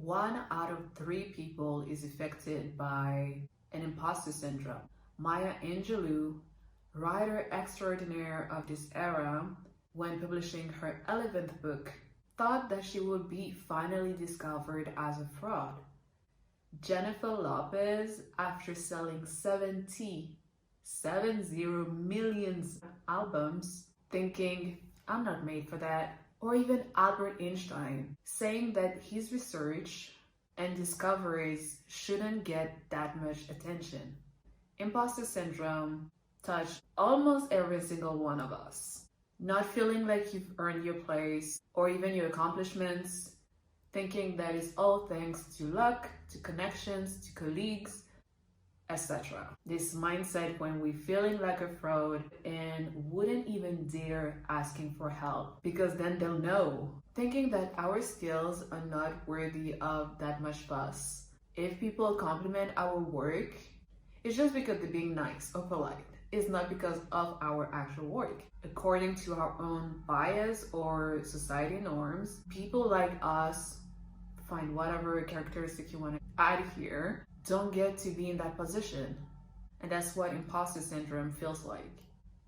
1 out of 3 people is affected by an imposter syndrome. Maya Angelou, writer extraordinaire of this era, when publishing her 11th book, thought that she would be finally discovered as a fraud. Jennifer Lopez, after selling 70 million albums, thinking, I'm not made for that. Or even Albert Einstein, saying that his research and discoveries shouldn't get that much attention. Imposter syndrome touched almost every single one of us. Not feeling like you've earned your place or even your accomplishments, thinking that it's all thanks to luck, to connections, to colleagues, etc. This mindset when we're feeling like a fraud and wouldn't even dare asking for help because then they'll know. Thinking that our skills are not worthy of that much fuss. If people compliment our work, it's just because they're being nice or polite. It's not because of our actual work. According to our own bias or society norms, people like us, find whatever characteristic you want to add here, don't get to be in that position. And that's what imposter syndrome feels like.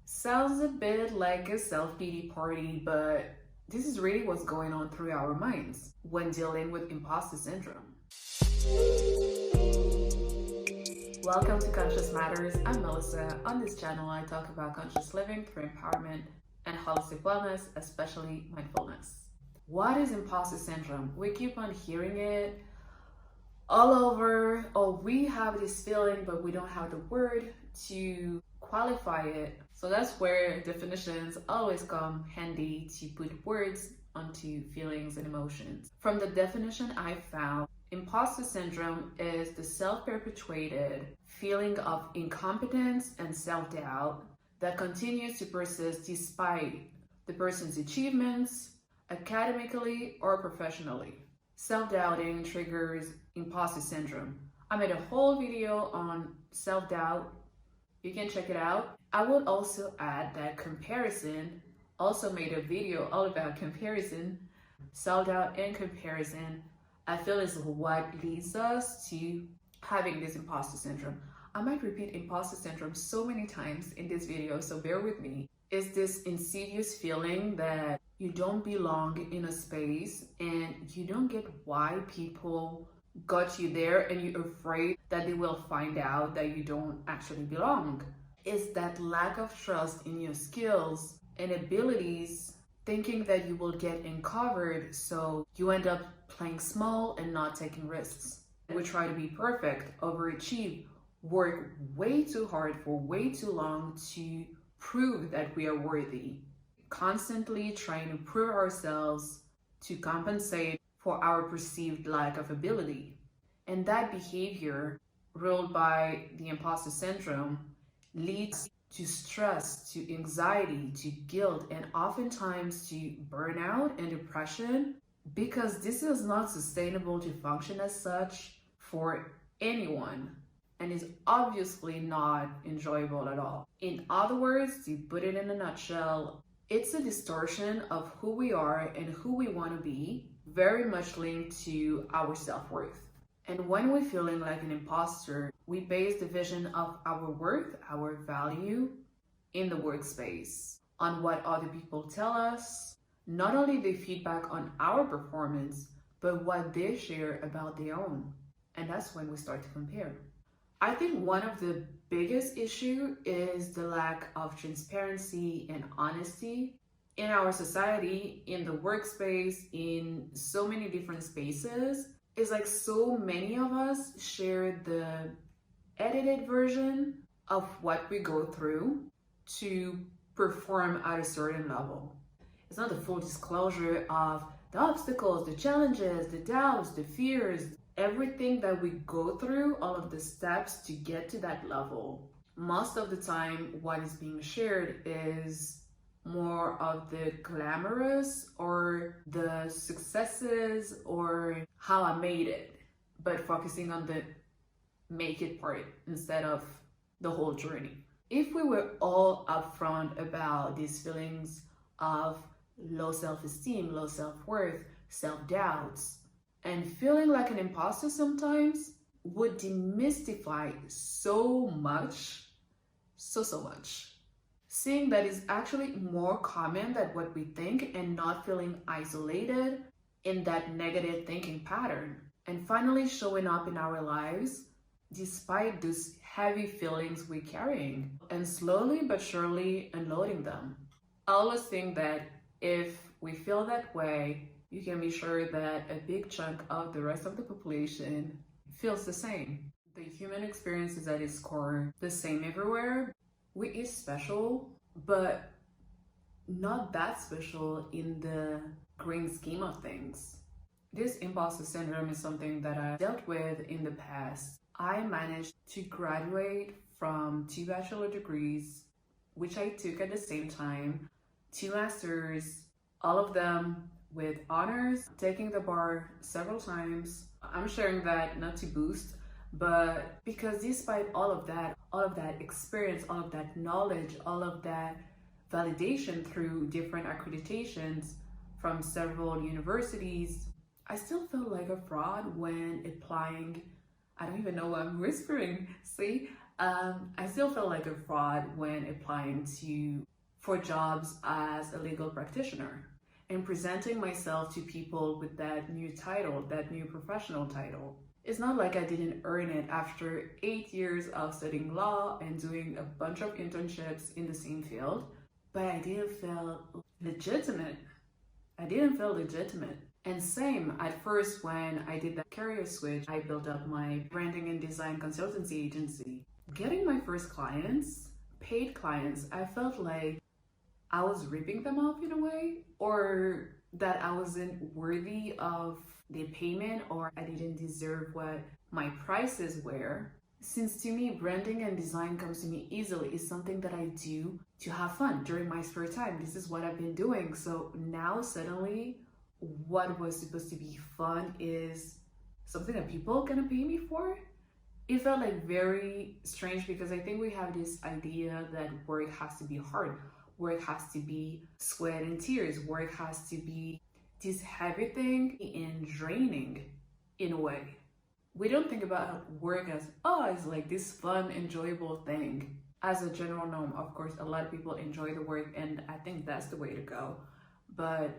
Sounds a bit like a self-pity party, but this is really what's going on through our minds when dealing with imposter syndrome. Welcome to Conscious Matters. I'm Melissa. On this channel, I talk about conscious living through empowerment and holistic wellness, especially mindfulness. What is imposter syndrome? We keep on hearing it all over. Oh, we have this feeling, but we don't have the word to qualify it. So that's where definitions always come handy to put words onto feelings and emotions. From the definition I found, imposter syndrome is the self-perpetuated feeling of incompetence and self-doubt that continues to persist despite the person's achievements, academically or professionally. Self-doubting triggers imposter syndrome. I made a whole video on self-doubt. You can check it out. I would also add that comparison, also made a video all about comparison. Self-doubt and comparison, I feel, is what leads us to having this imposter syndrome. I might repeat imposter syndrome so many times in this video, so bear with me. It's this insidious feeling that you don't belong in a space and you don't get why people got you there, and you're afraid that they will find out that you don't actually belong. It's that lack of trust in your skills and abilities, thinking that you will get uncovered, so you end up playing small and not taking risks. We try to be perfect, overachieve, work way too hard for way too long to prove that we are worthy. Constantly trying to prove ourselves to compensate for our perceived lack of ability. And that behavior, ruled by the imposter syndrome, leads to stress, to anxiety, to guilt, and oftentimes to burnout and depression, because this is not sustainable to function as such for anyone, and is obviously not enjoyable at all. In other words, to put it in a nutshell, it's a distortion of who we are and who we want to be, very much linked to our self-worth. And when we're feeling like an imposter, we base the vision of our worth, our value in the workspace on what other people tell us, not only the feedback on our performance, but what they share about their own. And that's when we start to compare. I think one of the biggest issue is the lack of transparency and honesty in our society, in the workspace, in so many different spaces. It's like so many of us share the edited version of what we go through to perform at a certain level. It's not the full disclosure of the obstacles, the challenges, the doubts, the fears, everything that we go through, all of the steps to get to that level. Most of the time, what is being shared is more of the glamorous or the successes or how I made it, but focusing on the make it part instead of the whole journey. If we were all upfront about these feelings of low self-esteem, low self-worth, self-doubts, And feeling like an imposter sometimes would demystify so much, so much. Seeing that is actually more common than what we think and not feeling isolated in that negative thinking pattern. And finally showing up in our lives despite those heavy feelings we're carrying and slowly but surely unloading them. I always think that if we feel that way, you can be sure that a big chunk of the rest of the population feels the same. The human experience is at its core the same everywhere. We is special, but not that special in the grand scheme of things. This imposter syndrome is something that I dealt with in the past. I managed to graduate from 2 bachelor degrees, which I took at the same time, 2 masters, all of them with honors, taking the bar several times. I'm sharing that not to boast, but because despite all of that experience, all of that knowledge, all of that validation through different accreditations from several universities, I still felt like a fraud when applying. I don't even know what I'm whispering. See, I still felt like a fraud when applying for jobs as a legal practitioner and presenting myself to people with that new title, that new professional title. It's not like I didn't earn it after 8 years of studying law and doing a bunch of internships in the same field, but I didn't feel legitimate. I didn't feel legitimate. And same at first when I did that career switch, I built up my branding and design consultancy agency. Getting my first clients, paid clients, I felt like I was ripping them off in a way, or that I wasn't worthy of the payment, or I didn't deserve what my prices were. Since to me, branding and design comes to me easily, it's something that I do to have fun during my spare time. This is what I've been doing. So now suddenly, what was supposed to be fun is something that people gonna pay me for. It felt like very strange because I think we have this idea that work has to be hard, work has to be sweat and tears, work has to be this heavy thing and draining in a way. We don't think about work as, oh, it's like this fun, enjoyable thing. As a general norm, of course, a lot of people enjoy the work, and I think that's the way to go. But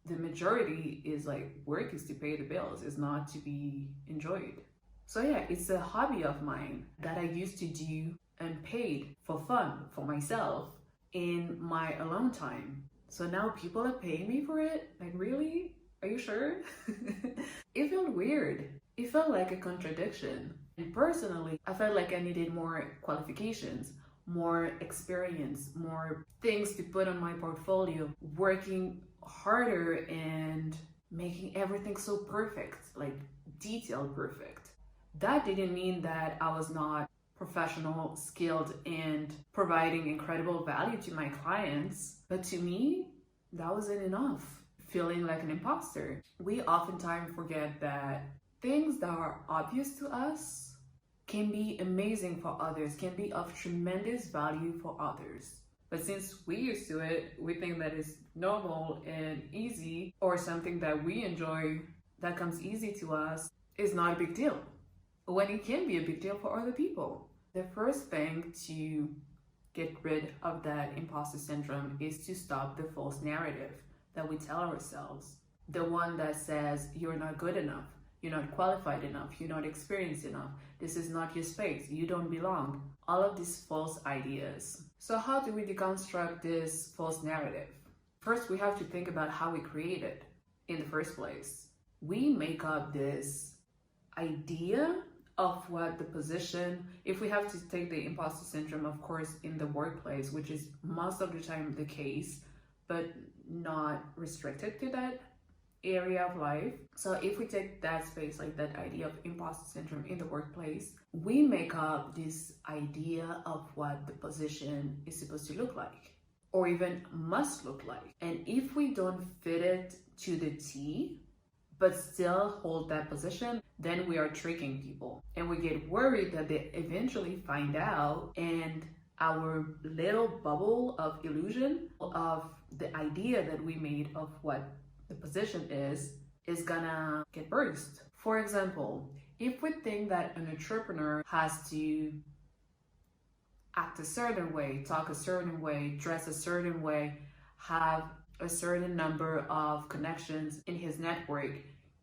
the majority is like, work is to pay the bills, it's not to be enjoyed. So yeah, it's a hobby of mine that I used to do and paid for fun for myself in my alone time. So now people are paying me for it? Like, really? Are you sure? It felt weird. It felt like a contradiction. And personally, I felt like I needed more qualifications, more experience, more things to put on my portfolio, working harder and making everything so perfect, like detailed perfect. That didn't mean that I was not professional, skilled, and providing incredible value to my clients. But to me, that wasn't enough. Feeling like an imposter. We oftentimes forget that things that are obvious to us can be amazing for others, can be of tremendous value for others. But since we're used to it, we think that it's normal and easy, or something that we enjoy that comes easy to us is not a big deal, when it can be a big deal for other people. The first thing to get rid of that imposter syndrome is to stop the false narrative that we tell ourselves. The one that says you're not good enough, you're not qualified enough, you're not experienced enough, this is not your space, you don't belong. All of these false ideas. So how do we deconstruct this false narrative? First, we have to think about how we create it in the first place. We make up this idea of what the position, if we have to take the imposter syndrome, of course, in the workplace, which is most of the time the case, but not restricted to that area of life. So if we take that space, like that idea of imposter syndrome in the workplace, we make up this idea of what the position is supposed to look like, or even must look like. And if we don't fit it to the T, but still hold that position, then we are tricking people. And we get worried that they eventually find out, and our little bubble of illusion of the idea that we made of what the position is is gonna get burst. For example, if we think that an entrepreneur has to act a certain way, talk a certain way, dress a certain way, have a certain number of connections in his network,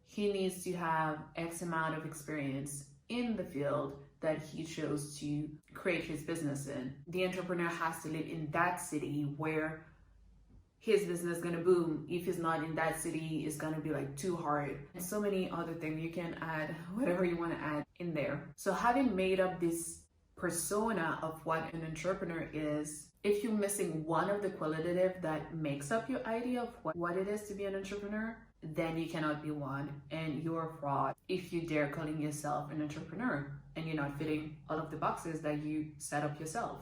he needs to have X amount of experience in the field that he chose to create his business in. The entrepreneur has to live in that city where his business is gonna boom. If he's not in that city, it's gonna be like too hard. And so many other things. You can add whatever you want to add in there. So having made up this persona of what an entrepreneur is, if you're missing one of the qualitative that makes up your idea of what it is to be an entrepreneur, then you cannot be one, and you're a fraud if you dare calling yourself an entrepreneur and you're not fitting all of the boxes that you set up yourself,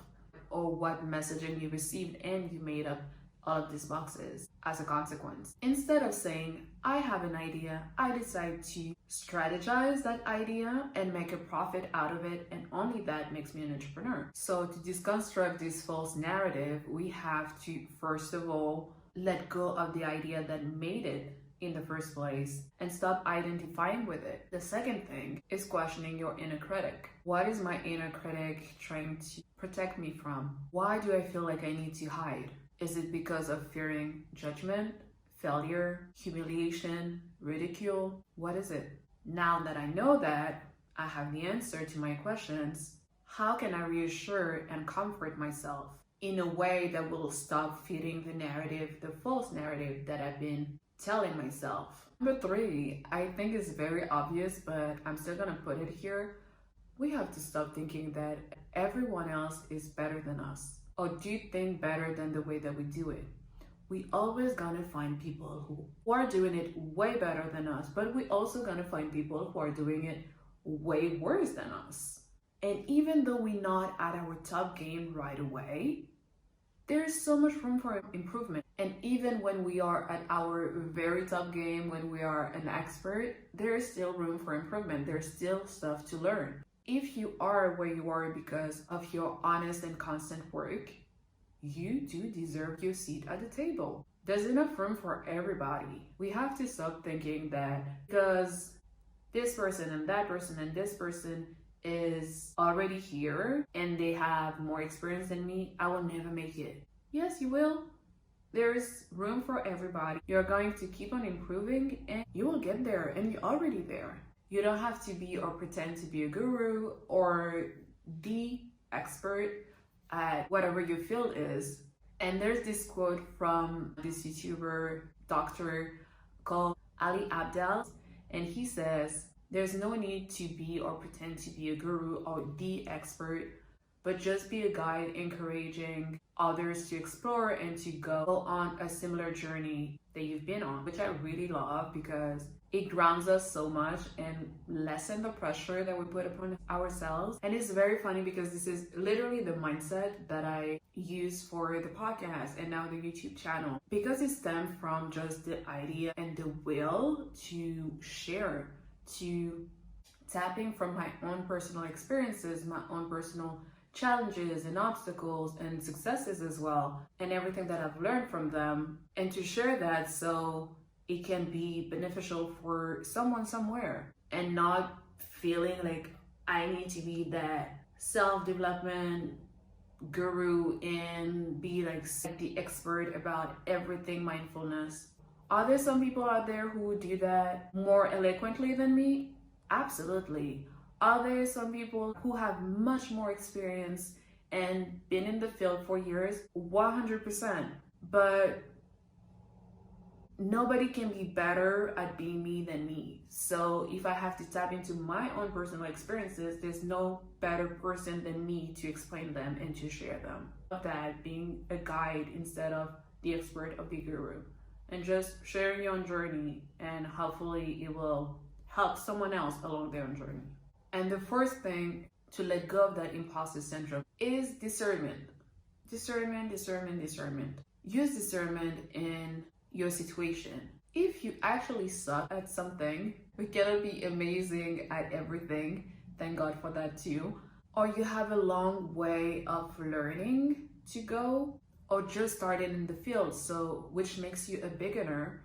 or what messaging you received and you made up all of these boxes as a consequence. Instead of saying, I have an idea, I decide to strategize that idea and make a profit out of it, and only that makes me an entrepreneur. So to deconstruct this false narrative, we have to first of all let go of the idea that made it in the first place and stop identifying with it. The second thing is questioning your inner critic. What is my inner critic trying to protect me from? Why do I feel like I need to hide? Is it because of fearing judgment, failure, humiliation, ridicule? What is it? Now that I know that, I have the answer to my questions. How can I reassure and comfort myself in a way that will stop feeding the narrative, the false narrative that I've been telling myself? Number 3, I think is very obvious, but I'm still gonna put it here. We have to stop thinking that everyone else is better than us, or do think better than the way that we do it. We always gonna find people who are doing it way better than us, but we also gonna find people who are doing it way worse than us. And even though we're not at our top game right away, there's so much room for improvement. And even when we are at our very top game, when we are an expert, there's still room for improvement. There's still stuff to learn. If you are where you are because of your honest and constant work, you do deserve your seat at the table. There's enough room for everybody. We have to stop thinking that because this person and that person and this person is already here and they have more experience than me, I will never make it. Yes, you will. There's room for everybody. You're going to keep on improving and you will get there, and you're already there. You don't have to be or pretend to be a guru or the expert at whatever your field is. And there's this quote from this YouTuber doctor called Ali Abdal, and he says, there's no need to be or pretend to be a guru or the expert, but just be a guide encouraging others to explore and to go on a similar journey that you've been on, which I really love because it grounds us so much and lessen the pressure that we put upon ourselves. And it's very funny because this is literally the mindset that I use for the podcast and now the YouTube channel, because it stemmed from just the idea and the will to share, to tapping from my own personal experiences, my own personal challenges and obstacles and successes as well, and everything that I've learned from them, and to share that so it can be beneficial for someone somewhere, and not feeling like I need to be that self-development guru and be like the expert about everything mindfulness. Are there some people out there who do that more eloquently than me? Absolutely. Are there some people who have much more experience and been in the field for years? 100%. But nobody can be better at being me than me. So if I have to tap into my own personal experiences, there's no better person than me to explain them and to share them. Of that, being a guide instead of the expert of the guru, and just sharing your own journey, and hopefully it will help someone else along their own journey. And the first thing to let go of that imposter syndrome is discernment. Discernment. Use discernment in your situation. If you actually suck at something, we cannot be amazing at everything, thank God for that too, or you have a long way of learning to go, or just started in the field, so which makes you a beginner,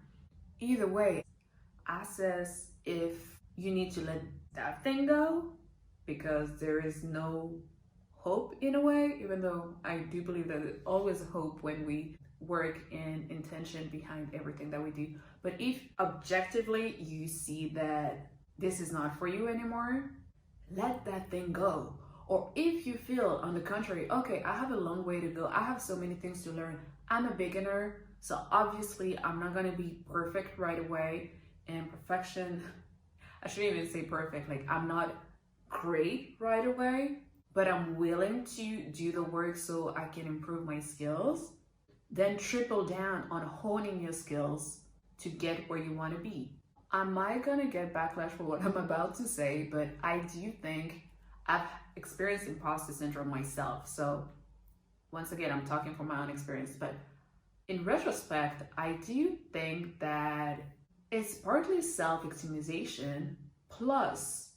either way, assess if you need to let that thing go because there is no hope in a way, even though I do believe that there's always hope when we work in intention behind everything that we do. But if objectively you see that this is not for you anymore, let that thing go. Or if you feel, on the contrary, okay, I have a long way to go, I have so many things to learn, I'm a beginner, so obviously I'm not going to be perfect right away. And perfection, I shouldn't even say perfect, like I'm not great right away, but I'm willing to do the work so I can improve my skills. Then triple down on honing your skills to get where you want to be. Am I gonna get backlash for what I'm about to say? But I do think I've experienced imposter syndrome myself. So once again, I'm talking from my own experience. But in retrospect, I do think that it's partly self-victimization plus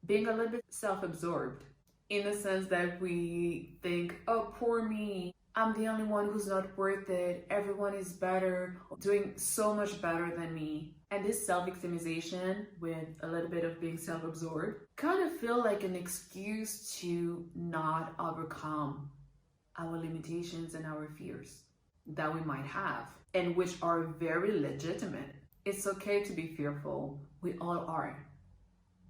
being a little bit self-absorbed, in the sense that we think, oh, poor me, I'm the only one who's not worth it, everyone is better, doing so much better than me. And this self-victimization with a little bit of being self-absorbed kind of feel like an excuse to not overcome our limitations and our fears that we might have, and which are very legitimate. It's okay to be fearful, we all are.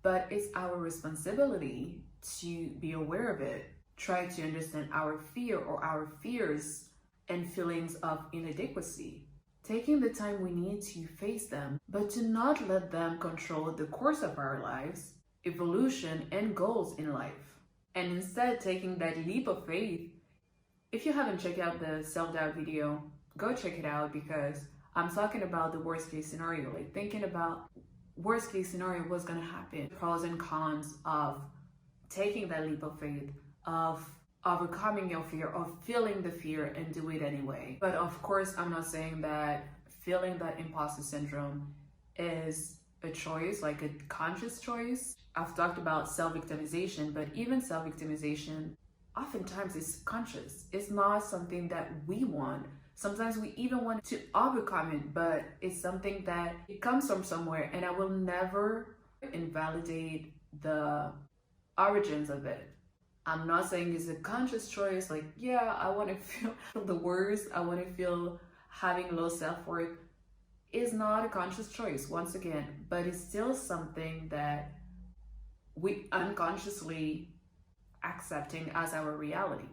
But it's our responsibility to be aware of it, try to understand our fear or our fears and feelings of inadequacy, taking the time we need to face them, but to not let them control the course of our lives, evolution, and goals in life. And instead taking that leap of faith. If you haven't checked out the self-doubt video, go check it out, because I'm talking about the worst case scenario, like thinking about worst case scenario, what's going to happen, pros and cons of taking that leap of faith, of overcoming your fear, of feeling the fear and do it anyway. But of course, I'm not saying that feeling that imposter syndrome is a choice, like a conscious choice. I've talked about self-victimization, but even self-victimization oftentimes is conscious. It's not something that we want. Sometimes we even want to overcome it, but it's something that it comes from somewhere, and I will never invalidate the origins of it. I'm not saying it's a conscious choice, like, yeah, I want to feel the worst, I want to feel having low self-worth. It's not a conscious choice, once again, but it's still something that we unconsciously accepting as our reality.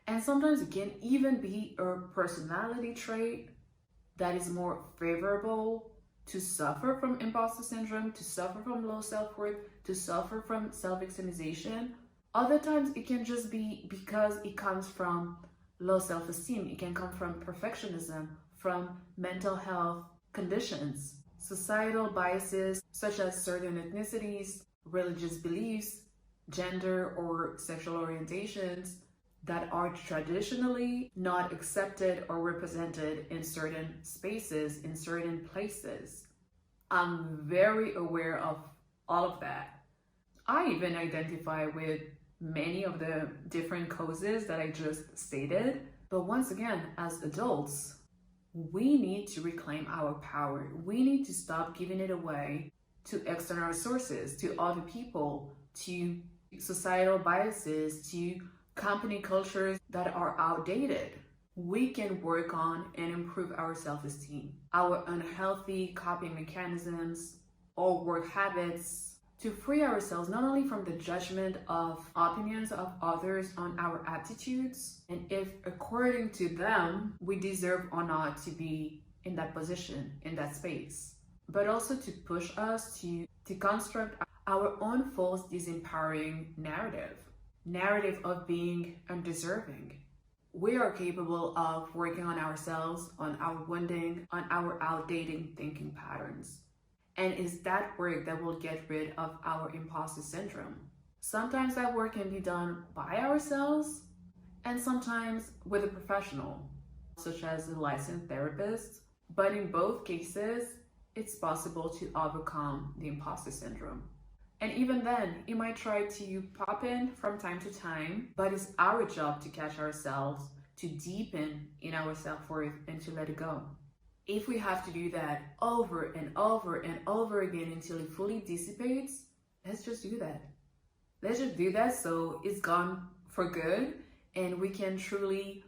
And sometimes it can even be a personality trait that is more favorable to suffer from imposter syndrome, to suffer from low self-worth, to suffer from self-victimization. Other times it can just be because it comes from low self-esteem. It can come from perfectionism, from mental health conditions, societal biases such as certain ethnicities, religious beliefs, gender or sexual orientations that are traditionally not accepted or represented in certain spaces, in certain places. I'm very aware of all of that. I even identify with many of the different causes that I just stated. But once again, as adults, we need to reclaim our power. We need to stop giving it away to external sources, to other people, to societal biases, to company cultures that are outdated. We can work on and improve our self-esteem, our unhealthy coping mechanisms or work habits, to free ourselves not only from the judgment of opinions of others on our attitudes, and if according to them we deserve or not to be in that position, in that space, but also to push us to construct our own false disempowering narrative of being undeserving. We are capable of working on ourselves, on our wounding, on our outdated thinking patterns. And it's that work that will get rid of our imposter syndrome. Sometimes that work can be done by ourselves, and sometimes with a professional, such as a licensed therapist. But in both cases, it's possible to overcome the imposter syndrome. And even then, it might try to pop in from time to time, but it's our job to catch ourselves, to deepen in our self-worth, and to let it go. If we have to do that over and over and over again until it fully dissipates, let's just do that. Let's just do that so it's gone for good and we can truly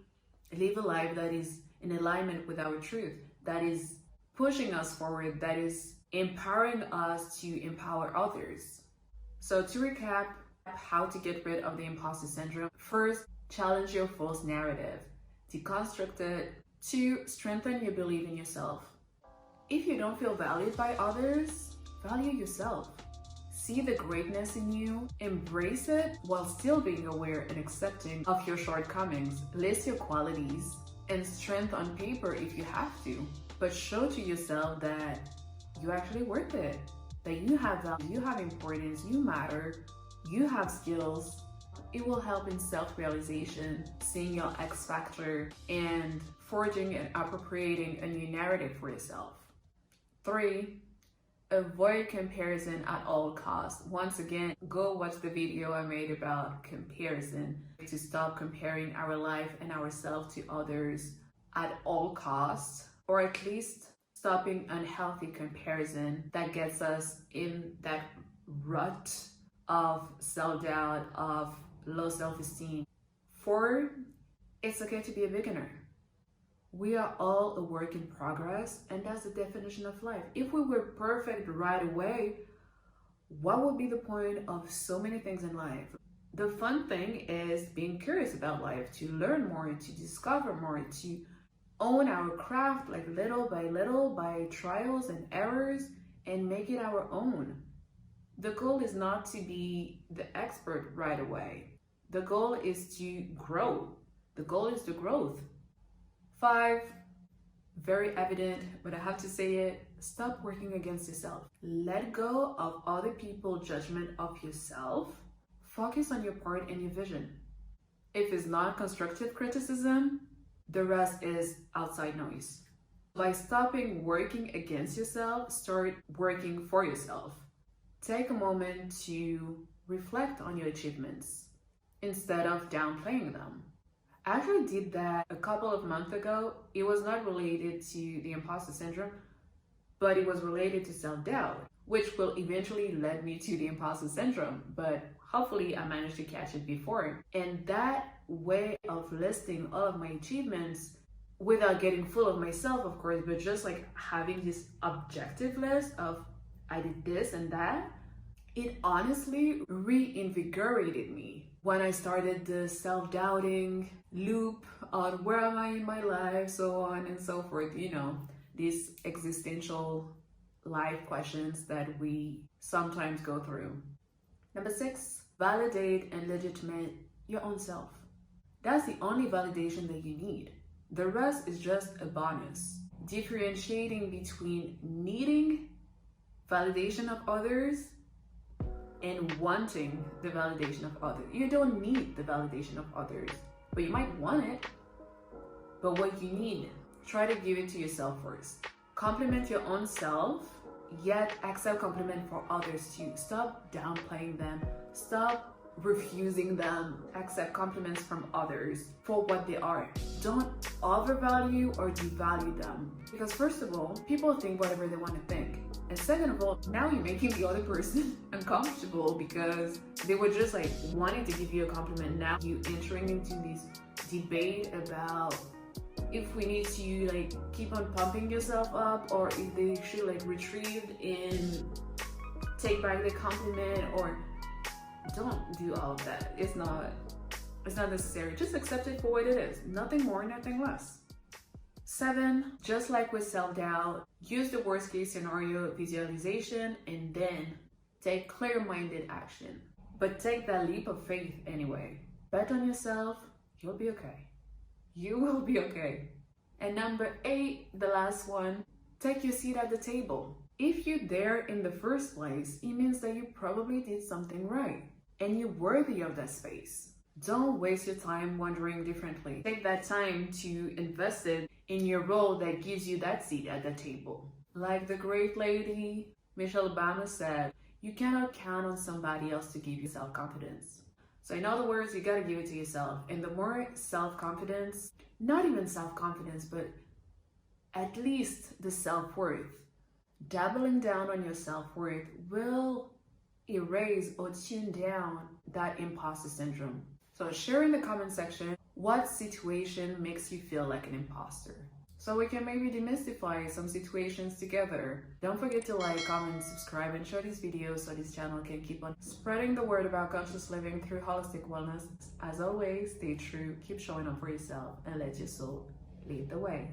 live a life that is in alignment with our truth, that is pushing us forward, that is empowering us to empower others. So to recap, how to get rid of the imposter syndrome. First, challenge your false narrative. Deconstruct it. 2, strengthen your belief in yourself. If you don't feel valued by others, value yourself. See the greatness in you, embrace it while still being aware and accepting of your shortcomings. List your qualities and strength on paper if you have to, but show to yourself that you're actually worth it, that you have value, you have importance, you matter, you have skills. It will help in self-realization, seeing your X factor, and forging and appropriating a new narrative for yourself. 3, avoid comparison at all costs. Once again, go watch the video I made about comparison, to stop comparing our life and ourselves to others at all costs, or at least stopping unhealthy comparison that gets us in that rut of self-doubt, of low self-esteem. 4, it's okay to be a beginner. We are all a work in progress, and that's the definition of life. If we were perfect right away, what would be the point of so many things in life? The fun thing is being curious about life, to learn more, to discover more, to own our craft, like little by trials and errors, and make it our own. The goal is not to be the expert right away. The goal is to grow. The goal is the growth. 5, very evident, but I have to say it, stop working against yourself. Let go of other people's judgment of yourself. Focus on your part and your vision. If it's not constructive criticism, the rest is outside noise. By stopping working against yourself, start working for yourself. Take a moment to reflect on your achievements instead of downplaying them. I actually did that a couple of months ago. It was not related to the imposter syndrome, but it was related to self-doubt, which will eventually lead me to the imposter syndrome. But hopefully I managed to catch it before. And that way of listing all of my achievements without getting full of myself, of course, but just like having this objective list of I did this and that, it honestly reinvigorated me when I started the self-doubting loop on where am I in my life, so on and so forth, these existential life questions that we sometimes go through. Number 6, validate and legitimate your own self. That's the only validation that you need. The rest is just a bonus. Differentiating between needing validation of others and wanting the validation of others. You don't need the validation of others, but you might want it. But what you need, try to give it to yourself first. Compliment your own self, yet accept compliment for others too. Stop downplaying them. Stop refusing them. Accept compliments from others for what they are. Don't overvalue or devalue them. Because first of all, people think whatever they want to think. And second of all, now you're making the other person uncomfortable because they were just like wanting to give you a compliment. Now you entering into this debate about if we need to like keep on pumping yourself up, or if they should like retrieve and take back the compliment, or don't do all of that. It's not necessary. Just accept it for what it is. Nothing more, nothing less. 7, just like with self-doubt, use the worst case scenario visualization and then take clear-minded action. But take that leap of faith anyway. Bet on yourself, you'll be okay. You will be okay. And number 8, the last one, take your seat at the table. If you're there in the first place, it means that you probably did something right and you're worthy of that space. Don't waste your time wondering differently. Take that time to invest it in your role that gives you that seat at the table. Like the great lady Michelle Obama said, you cannot count on somebody else to give you self-confidence. So in other words, you gotta give it to yourself. And the more self-confidence, not even self-confidence, but at least the self-worth. Dabbling down on your self-worth will erase or tune down that imposter syndrome. So share in the comment section what situation makes you feel like an imposter, so we can maybe demystify some situations together. Don't forget to like, comment, subscribe, and share these videos so this channel can keep on spreading the word about conscious living through holistic wellness. As always, stay true, keep showing up for yourself, and let your soul lead the way.